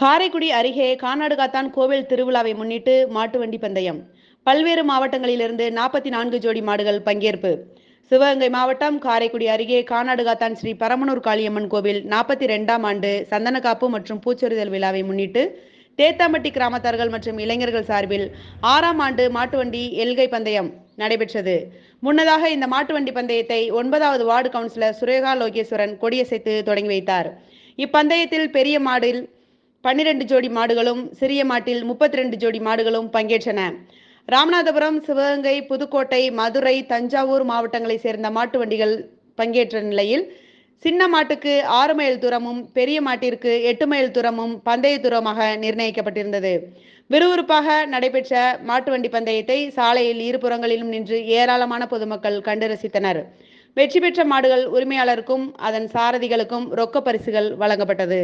காரைக்குடி அருகே கானாடுகாத்தான் கோவில் திருவிழாவை முன்னிட்டு மாட்டு வண்டி பந்தயம். பல்வேறு மாவட்டங்களிலிருந்து 44 ஜோடி மாடுகள் பங்கேற்பு. சிவகங்கை மாவட்டம் காரைக்குடி அருகே கானாடுகாத்தான் ஸ்ரீ பரமனூர் காளியம்மன் கோவில் 42ஆம் ஆண்டு சந்தனக்காப்பு மற்றும் பூச்சொரிதல் விழாவை முன்னிட்டு தேத்தாம்பட்டி கிராமத்தார்கள் மற்றும் இளைஞர்கள் சார்பில் 6ஆம் ஆண்டு மாட்டு வண்டி எல்கை பந்தயம் நடைபெற்றது. முன்னதாக இந்த மாட்டு வண்டி பந்தயத்தை 9வது வார்டு கவுன்சிலர் சுரேகா லோகேஸ்வரன் கொடியசைத்து தொடங்கி வைத்தார். இப்பந்தயத்தில் பெரிய மாடில் 12 ஜோடி மாடுகளும், சிறிய மாட்டில் 32 ஜோடி மாடுகளும் பங்கேற்றன. ராமநாதபுரம், சிவகங்கை, புதுக்கோட்டை, மதுரை, தஞ்சாவூர் மாவட்டங்களைச் சேர்ந்த மாட்டு வண்டிகள் பங்கேற்ற நிலையில் சின்ன மாட்டுக்கு 6 மைல் தூரமும், பெரிய மாட்டிற்கு 8 மைல் தூரமும் பந்தய தூரமாக நிர்ணயிக்கப்பட்டிருந்தது. விறுவிறுப்பாக நடைபெற்ற மாட்டு வண்டி பந்தயத்தை சாலையில் இருபுறங்களிலும் நின்று ஏராளமான பொதுமக்கள் கண்டு ரசித்தனர். வெற்றி பெற்ற மாடுகள் உரிமையாளருக்கும் அதன் சாரதிகளுக்கும் ரொக்க பரிசுகள் வழங்கப்பட்டது.